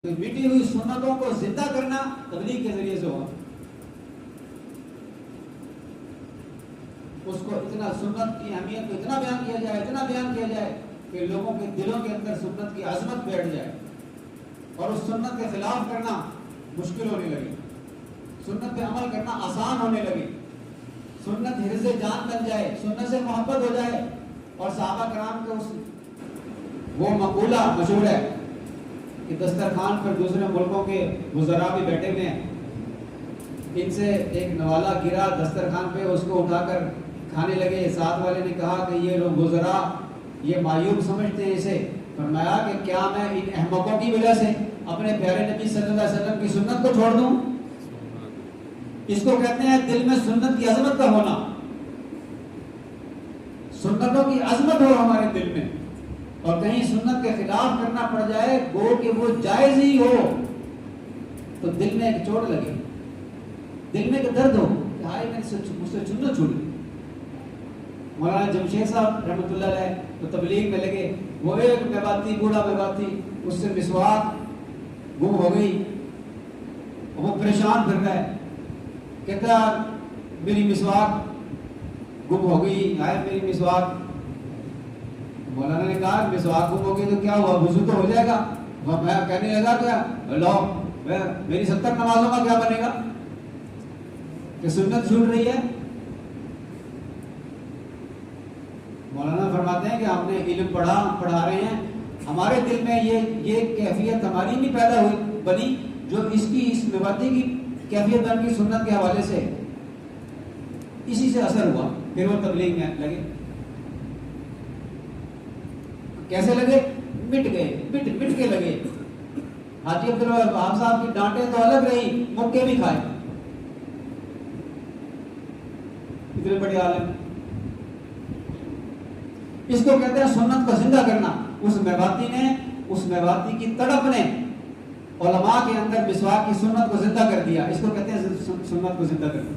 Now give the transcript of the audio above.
تو مٹی ہوئی سنتوں کو زندہ کرنا تبلیغ کے ذریعے سے ہوا. اس کو اتنا سنت کی اہمیت کو اتنا بیان کیا جائے کہ لوگوں کے دلوں کے اندر سنت کی عظمت بیٹھ جائے اور اس سنت کے خلاف کرنا مشکل ہونے لگے, سنت پہ عمل کرنا آسان ہونے لگے, سنت حرز جان بن جائے, سنت سے محبت ہو جائے. اور صحابہ کرام کے وہ مقولہ مشہور ہے کہ دسترخوان پر دوسرے ملکوں کے وزراء بھی بیٹھے ہوئے ہیں, ان سے ایک نوالا گرا دسترخوان پہ, اس کو اٹھا کر کھانے لگے. ساتھ والے نے کہا کہ یہ لوگ وزراء یہ معیوب سمجھتے ہیں اسے. فرمایا کہ کیا میں ان احمقوں کی وجہ سے اپنے پیارے نبی صلی اللہ علیہ وسلم کی سنت کو چھوڑ دوں؟ اس کو کہتے ہیں دل میں سنت کی عظمت کا ہونا. سنتوں کی عظمت ہو ہمارے دل میں, اور کہیں سنت کے خلاف کرنا پڑ جائے گو کہ وہ جائز ہی ہو تو دل میں ایک چوٹ لگے, دل میں ایک درد ہو کہ ہائے مجھ سے سنت چھوٹی. مولانا جمشید صاحب رحمۃ اللہ علیہ تو تبلیغ میں لگے, وہ ایک میواتی بوڑھا میواتی, اس سے مسواک گم ہو گئی, وہ پریشان پھر رہا ہے, کہتا میری مسواک گم ہو گئی, ہائے میری مسواک. مولانا نے کہا مسواک گم ہو گئی تو کیا ہوا, وضو تو ہو جائے گا. میں کہنے لگا کہ لو میری 70 نمازوں کا کیا بنے گا کہ سنت چھوٹ رہی ہے. مولانا فرماتے ہیں کہ ہم نے علم پڑھا رہے ہیں, ہمارے دل میں یہ کیفیت ہماری نہیں پیدا ہوئی بنی جو اس میواتی کی کیفیت بن کی سنت کے حوالے سے, اسی سے اثر ہوا. پھر وہ تبلیغ میں لگے. کیسے لگے؟ مٹ کے لگے. حاجی عبدالوہاب صاحب کی ڈانٹیں تو الگ رہی, مکے بھی کھائے. اتنے بڑے عالم. اس کو کہتے ہیں سنت کو زندہ کرنا. اس میواتی کی تڑپ نے علماء کے اندر مسواک کی سنت کو زندہ کر دیا. اس کو کہتے ہیں سنت کو زندہ کرنا.